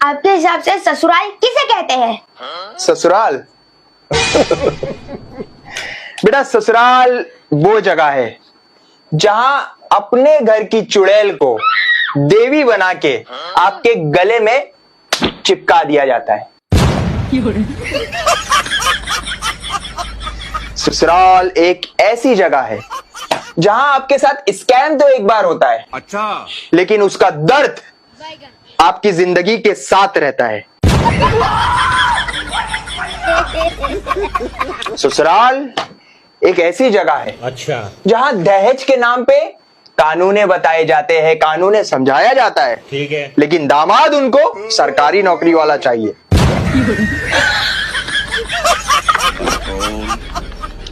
आपके हिसाब से ससुराल किसे कहते हैं? ससुराल बेटा, ससुराल वो जगह है जहां अपने घर की चुड़ैल को देवी बना के आपके गले में चिपका दिया जाता है। ससुराल एक ऐसी जगह है जहां आपके साथ स्कैम तो एक बार होता है, अच्छा, लेकिन उसका दर्द आपकी जिंदगी के साथ रहता है। ससुराल एक ऐसी जगह है, अच्छा, जहां दहेज के नाम पे कानूने बताए जाते हैं, कानूने समझाया जाता है, ठीक है, लेकिन दामाद उनको सरकारी नौकरी वाला चाहिए।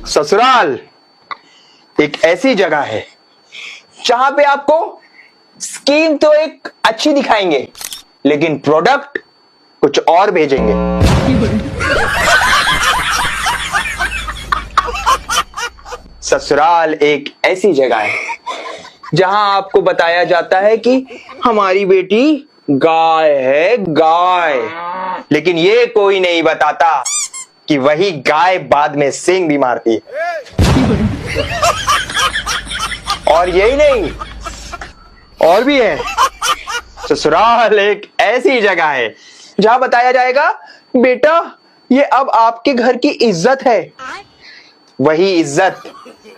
ससुराल एक ऐसी जगह है जहां पे आपको स्कीम तो एक अच्छी दिखाएंगे, लेकिन प्रोडक्ट कुछ और भेजेंगे। ससुराल एक ऐसी जगह है जहां आपको बताया जाता है कि हमारी बेटी गाय है, गाय, लेकिन ये कोई नहीं बताता कि वही गाय बाद में सींग भी मारती है। और यही नहीं, और भी है। ससुराल एक ऐसी जगह है जहां बताया जाएगा, बेटा ये अब आपके घर की इज्जत है। वही इज्जत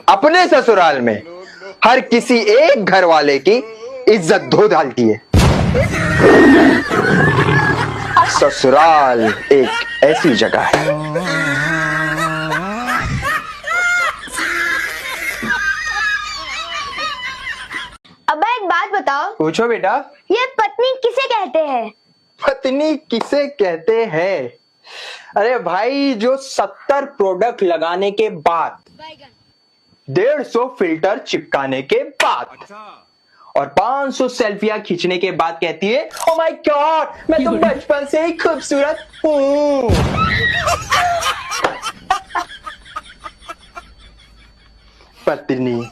अपने ससुराल में हर किसी एक घर वाले की इज्जत धो डालती है। ससुराल एक ऐसी जगह है। अब एक बात बताओ। पूछो बेटा। ये पत्नी किसे कहते हैं? पत्नी किसे कहते हैं? अरे भाई, जो 70 प्रोडक्ट लगाने के बाद, 150 फिल्टर चिपकाने के बाद, और 500 सेल्फियां खींचने के बाद कहती है, ओ माय गॉड, मैं तो बचपन से ही खूबसूरत हूं। पत्नी,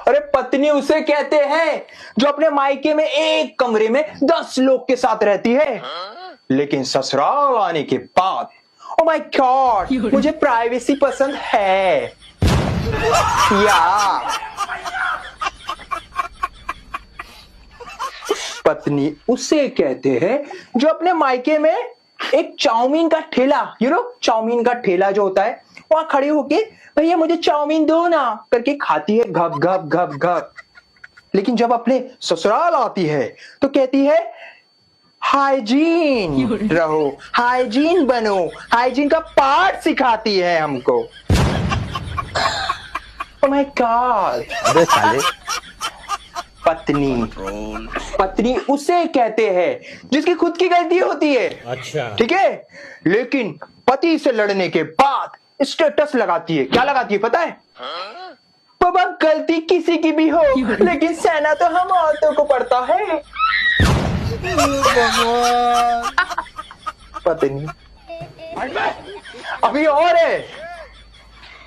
अरे पत्नी उसे कहते हैं जो अपने मायके में एक कमरे में 10 लोग के साथ रहती है, लेकिन ससुराल आने के बाद, ओ माय गॉड, मुझे प्राइवेसी पसंद है। या पत्नी उसे कहते हैं जो अपने मायके में एक चाउमीन का ठेला, चाउमीन का ठेला जो होता है, वहां खड़ी होके, भैया मुझे चाउमीन दो ना करके खाती है, घप घप घप घप। लेकिन जब अपने ससुराल आती है तो कहती है, हाइजीन रहो, हाइजीन बनो, हाइजीन का पाठ सिखाती है हमको। Oh my God. अबे साले, पत्नी उसे कहते हैं जिसकी खुद की गलती होती है, अच्छा, ठीक है, लेकिन पति से लड़ने के बाद स्टेटस लगाती है। क्या लगाती है पता है? बाबा गलती किसी की भी हो, लेकिन सहना तो हम औरतों को पड़ता है। पत्नी अभी और है।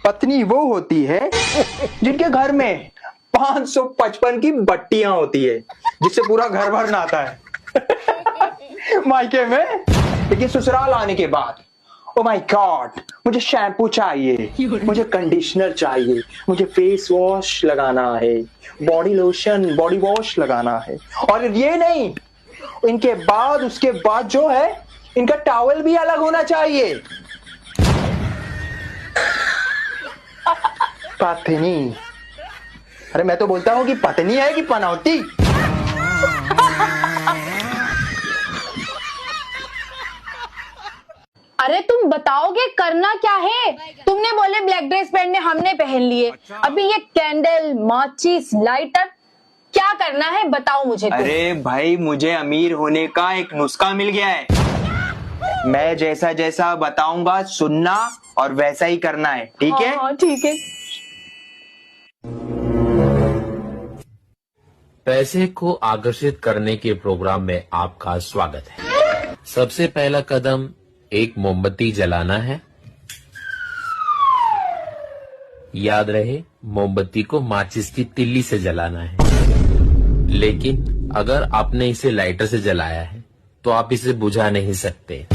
पत्नी वो होती है जिनके घर में 555 की बत्तियां होती है, जिससे पूरा घर भर नहाता है मायके में, लेकिन ससुराल आने के बाद, ओ माय गॉड, मुझे शैम्पू चाहिए, मुझे कंडीशनर चाहिए, मुझे फेस वॉश लगाना है, बॉडी लोशन, बॉडी वॉश लगाना है। और ये नहीं, इनके बाद, उसके बाद जो है, इनका टॉवल भी अलग होना चाहिए। पत्नी, अरे मैं तो बोलता हूं कि पत्नी है कि पनौती। अरे तुम बताओगे करना क्या है? तुमने बोले ब्लैक ड्रेस पहनने, हमने पहन लिए। अभी ये कैंडल, माचिस, लाइटर, क्या करना है बताओ मुझे तुम। अरे भाई, मुझे अमीर होने का एक नुस्खा मिल गया है। मैं जैसा जैसा बताऊंगा सुनना और वैसा ही करना है, ठीक है? हाँ, ठीक है। पैसे को आकर्षित करने के प्रोग्राम में आपका स्वागत है। सबसे पहला कदम एक मोमबत्ती जलाना है। याद रहे, मोमबत्ती को माचिस की तिल्ली से जलाना है, लेकिन अगर आपने इसे लाइटर से जलाया है तो आप इसे बुझा नहीं सकते।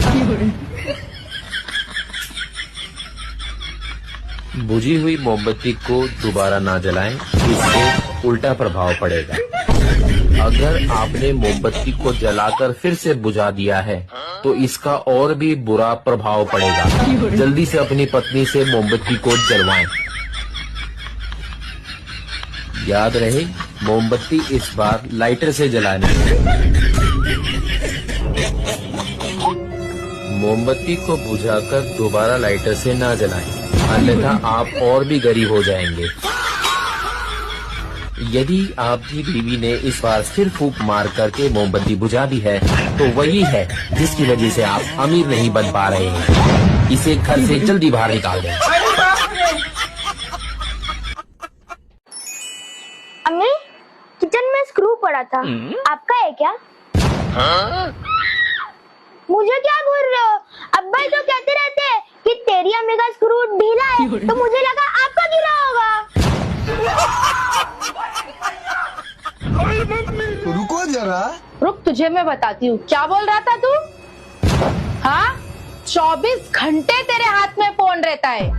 बुझी हुई मोमबत्ती को दोबारा ना जलाएं, इससे उल्टा प्रभाव पड़ेगा। अगर आपने मोमबत्ती को जलाकर फिर से बुझा दिया है तो इसका और भी बुरा प्रभाव पड़ेगा। जल्दी से अपनी पत्नी से मोमबत्ती को जलवाएं। याद रहे, मोमबत्ती इस बार लाइटर से जलानी है। मोमबत्ती को बुझाकर दोबारा लाइटर से ना जलाएं, अन्यथा आप और भी गरीब हो जाएंगे। यदि आपकी बीवी ने इस बार फिर फूंक मार करके मोमबत्ती बुझा दी है तो वही है जिसकी वजह से आप अमीर नहीं बन पा रहे हैं। इसे घर से जल्दी बाहर निकाल दें। अम्मी, किचन में स्क्रू पड़ा था, आपका है क्या? मुझे क्या बोल रहे हो? अब्बा तो कहते रहते हैं कि तेरी अम्मी का स्क्रू ढीला है, तो मुझे लगा आपका ढीला होगा। रुको जरा। रुक, तुझे मैं बताती हूँ। क्या बोल रहा था तू? हाँ, 24 घंटे तेरे हाथ में फोन रहता है,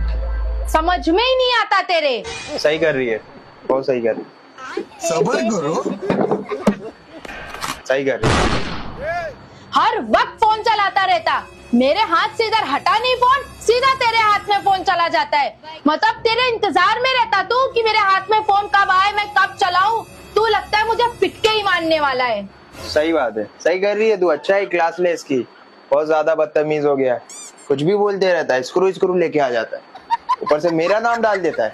समझ में ही नहीं आता तेरे। सही कर रही है, बहुत सही कर रही है। सब्र करो। सही कर रही है। हर वक्त फोन चलाता रहता। मेरे हाथ से इधर हटा नहीं फोन, सीधा तेरे हाथ में फोन चला जाता है। मतलब तेरे इंतजार में रहता तू कि मेरे हाथ में फोन कब आए, मैं कब चलाऊं। तू लगता है मुझे पिट के ही मारने वाला है। सही बात है, सही कर रही है तू। अच्छा है, क्लास ले इसकी। बहुत ज्यादा बदतमीज हो गया है, कुछ भी बोलते रहता है। स्क्रू स्क्रू लेके आ जाता है, ऊपर से मेरा नाम डाल देता है।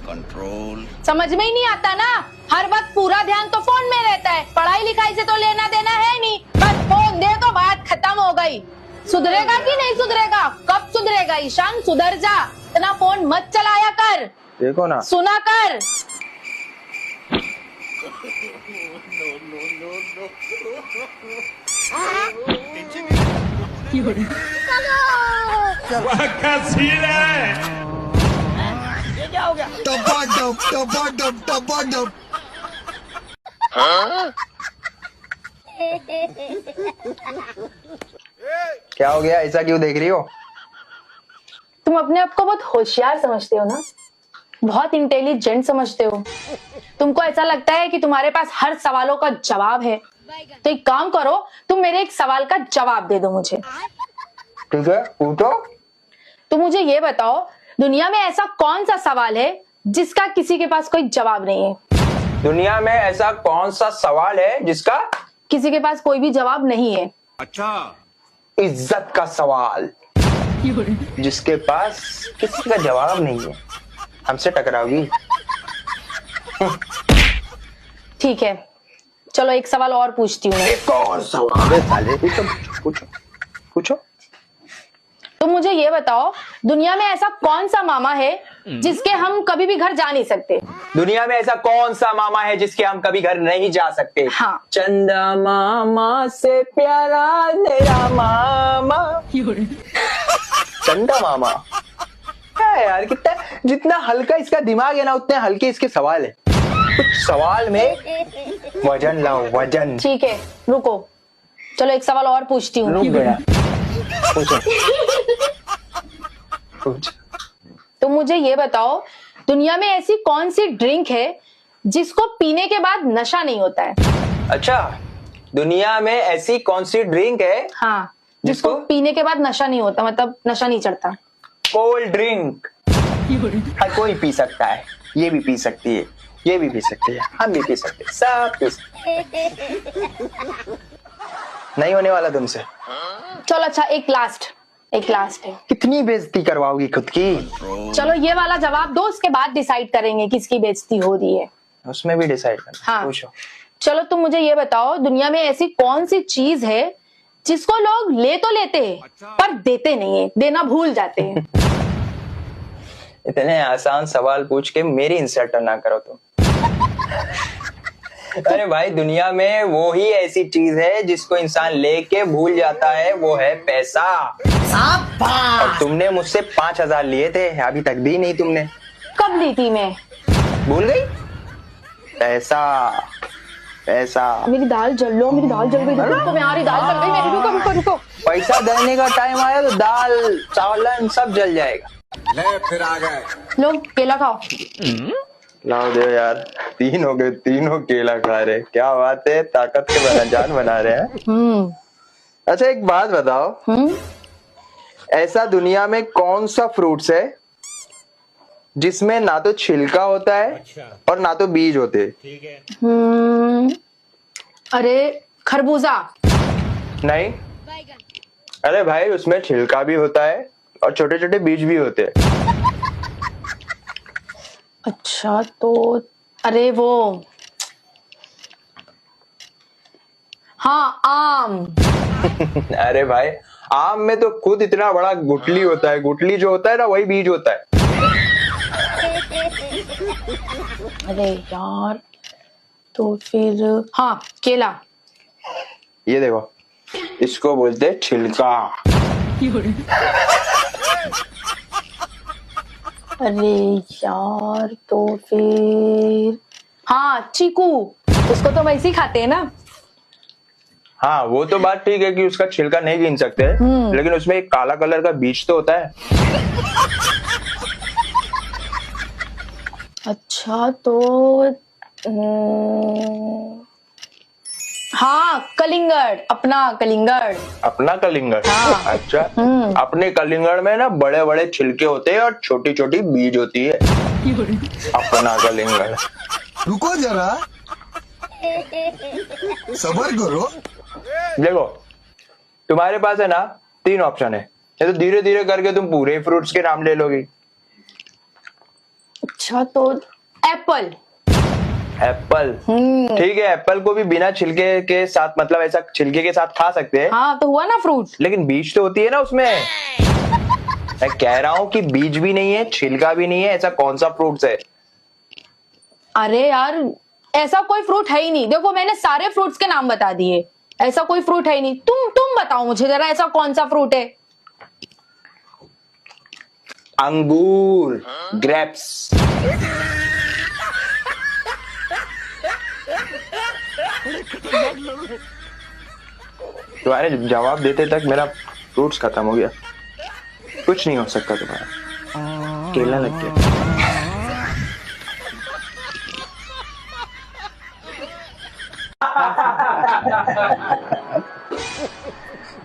कंट्रोल। समझ में ही नहीं आता ना। हर वक्त पूरा ध्यान तो फोन में रहता है, पढ़ाई लिखाई से तो लेना देना है नहीं। बस फोन दे तो बात खत्म हो गई। सुधरेगा कि नहीं सुधरेगा? कब सुधरेगा ईशान? सुधर जा, इतना फोन मत चलाया कर। देखो ना, सुना कर। टपाटप टपाटप टपाटप। क्या हो गया? ऐसा क्यों देख रही हो? तुम अपने आप को बहुत होशियार समझते हो ना, बहुत इंटेलिजेंट समझते हो। तुमको ऐसा लगता है कि तुम्हारे पास हर सवालों का जवाब है। तो एक काम करो, तुम मेरे एक सवाल का जवाब दे दो मुझे। ठीक है, पूछो। तो मुझे ये बताओ, दुनिया में ऐसा कौन सा सवाल है जिसका किसी के पास कोई जवाब नहीं है? दुनिया में ऐसा कौन सा सवाल है जिसका किसी के पास कोई भी जवाब नहीं है। अच्छा। इज्जत का सवाल, जिसके पास किसी का जवाब नहीं है। हमसे टकराओगी? ठीक है, चलो एक सवाल और पूछती हूँ। एक और सवाल है साले। पूछो पूछो पूछो। तो मुझे ये बताओ, दुनिया में ऐसा कौन सा मामा है जिसके हम कभी भी घर जा नहीं सकते? दुनिया में ऐसा कौन सा मामा है जिसके हम कभी घर नहीं जा सकते? हाँ। चंदा मामा से प्यारा तेरा मामा। चंदा मामा। क्या है यार, कितना जितना हल्का इसका दिमाग है ना, उतने हल्के इसके सवाल है। कुछ सवाल में वजन लाओ, वजन। ठीक है, रुको, चलो एक सवाल और पूछती हूँ। रुक गया। पूछो पूछ। तो मुझे ये बताओ, दुनिया में ऐसी कौन सी ड्रिंक है जिसको पीने के बाद नशा नहीं होता है? अच्छा, दुनिया में ऐसी कौन सी ड्रिंक है? हाँ, जिसको पीने के बाद नशा नहीं होता, मतलब नशा नहीं चढ़ता। Cold drink. हर कोई पी सकता है, ये भी पी सकती है, ये भी पी सकती है, हम भी पी सकते हैं, सब पी सकते हैं। नहीं होने वाला तुमसे। चलो अच्छा, एक लास्ट है। कितनी बेइज्जती करवाओगी खुद की? चलो ये वाला जवाब दो, उसके बाद डिसाइड करेंगे किसकी बेइज्जती हो रही है। उसमें भी डिसाइड करना। हाँ। पूछो। चलो तुम मुझे ये बताओ, दुनिया में ऐसी कौन सी चीज है जिसको लोग ले तो लेते हैं पर देते नहीं है, देना भूल जाते हैं? इतने आसान सवाल पूछ के मेरी इंसल्ट ना करो तुम। अरे भाई, दुनिया में वो ही ऐसी चीज है जिसको इंसान लेके भूल जाता है, वो है पैसा। और तुमने मुझसे 5,000 लिए थे, अभी तक दी नहीं तुमने। कब ली थी मैं? भूल गई? पैसा पैसा। मेरी दाल जल लो, मेरी दाल जल गई। रुको, मैं आ रही, दाल जल गई मेरी, रुको। पैसा देने का टाइम आया तो दाल चावल सब जल जाएगा। ले फिर आ गए। लो केला खाओ। लाओ दे यार, 3 हो गए, तीनों केला खा रहे। क्या बात है, ताकत के बना जान बना रहे हैं। अच्छा एक बात बताओ, ऐसा दुनिया में कौन सा फ्रूट्स है जिसमें ना तो छिलका होता है और ना तो बीज होते? अरे खरबूजा। नहीं, अरे भाई उसमें छिलका भी होता है और छोटे छोटे बीज भी होते हैं। अच्छा तो अरे वो, हाँ आम। अरे भाई आम में तो खुद इतना बड़ा गुठली होता है, गुठली जो होता है ना वही बीज होता है। अरे यार तो फिर हाँ केला। ये देखो, इसको बोलते हैं छिलका। अरे यार तो फिर हाँ चीकू, उसको तो वैसे ही खाते हैं ना। हाँ वो तो बात ठीक है कि उसका छिलका नहीं गिन सकते, लेकिन उसमें एक काला कलर का बीज तो होता है। अच्छा तो हाँ कलिंगड़, अपना कलिंगड़। अपना कलिंगड़? हाँ। अच्छा, अपने कलिंगड़ में ना बड़े बड़े छिलके होते हैं और छोटी छोटी बीज होती है। अपना कलिंगड़। रुको जरा, सबर करो। देखो तुम्हारे पास है ना 3 ऑप्शन है, ये तो धीरे धीरे करके तुम पूरे फ्रूट्स के नाम ले लोगी। अच्छा तो एप्पल। एप्पल, ठीक है, एप्पल को भी बिना छिलके के साथ, मतलब ऐसा छिलके के साथ खा सकते हैं। हाँ तो हुआ ना फ्रूट। लेकिन बीज तो होती है ना उसमें। मैं कह रहा हूँ कि बीज भी नहीं है, छिलका भी नहीं है, ऐसा कौन सा फ्रूट्स है? अरे यार ऐसा कोई फ्रूट है ही नहीं। देखो मैंने सारे फ्रूट्स के नाम बता दिए, ऐसा कोई फ्रूट है ही नहीं। तुम बताओ मुझे जरा, ऐसा कौन सा फ्रूट है? अंगूर, ग्रेप्स। तुम्हारे जवाब देते तक मेरा फ्रूट्स खत्म हो गया। कुछ नहीं हो सकता तुम्हारा, केला लग गया।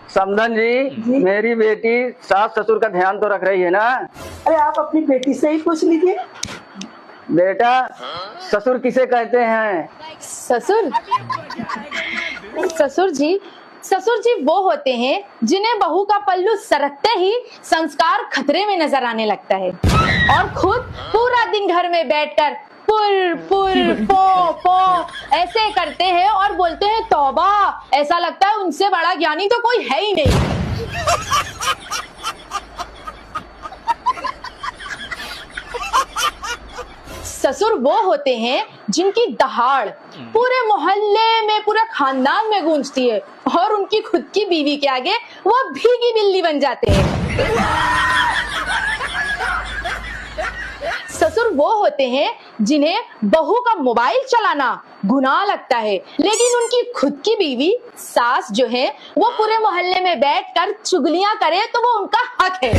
समधन जी, मेरी बेटी सास ससुर का ध्यान तो रख रही है ना? अरे आप अपनी बेटी से ही पूछ लीजिए। बेटा ससुर किसे कहते हैं? ससुर? ससुर जी वो होते हैं जिन्हें बहू का पल्लू सरकते ही संस्कार खतरे में नजर आने लगता है और खुद पूरा दिन घर में बैठकर पुर पुर पो पो ऐसे करते हैं और बोलते हैं तौबा, ऐसा लगता है उनसे बड़ा ज्ञानी तो कोई है ही नहीं। ससुर वो होते हैं जिनकी दहाड़ पूरे मोहल्ले में, पूरे खानदान में गूंजती है और उनकी खुद की बीवी के आगे वो भीगी बिल्ली बन जाते हैं। ससुर वो होते हैं जिन्हें बहू का मोबाइल चलाना गुनाह लगता है, लेकिन उनकी खुद की बीवी सास जो है वो पूरे मोहल्ले में बैठकर चुगलियां करे तो वो उनका हक है।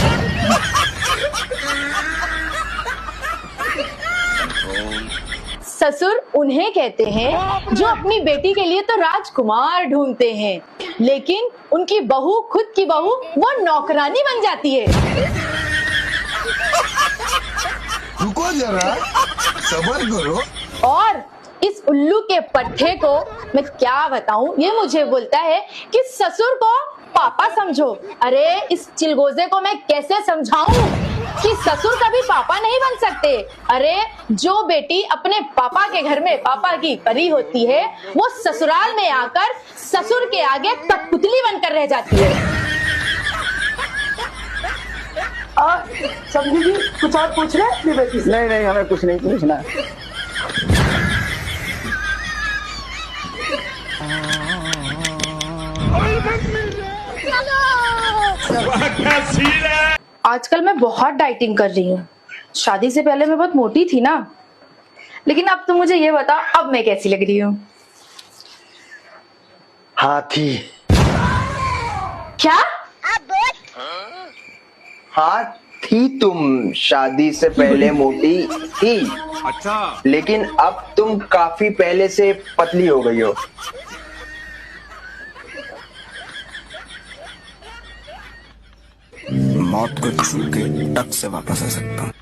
ससुर उन्हें कहते हैं जो अपनी बेटी के लिए तो राजकुमार ढूंढते हैं, लेकिन उनकी बहू, खुद की बहू, वो नौकरानी बन जाती है। रुको जरा, सबर करो। और इस उल्लू के पट्टे को मैं क्या बताऊं, ये मुझे बोलता है कि ससुर को पापा समझो। अरे इस चिलगोजे को मैं कैसे समझाऊं कि ससुर कभी पापा नहीं बन सकते। अरे जो बेटी अपने पापा के घर में पापा की परी होती है, वो ससुराल में आकर ससुर के आगे कठपुतली बनकर रह जाती है। समझी जी कुछ और पूछ रहे हैं अपनी बेटी से? नहीं नहीं, हमें कुछ नहीं पूछना। आजकल मैं बहुत डाइटिंग कर रही हूँ। शादी से पहले मैं बहुत मोटी थी ना, लेकिन अब तो मुझे ये बता अब मैं कैसी लग रही हूँ? हाथी। क्या? हाँ थी, तुम शादी से पहले मोटी थी। अच्छा। लेकिन अब तुम काफी पहले से पतली हो गई हो। मौत को छू के टक से वापस आ सकता हूँ।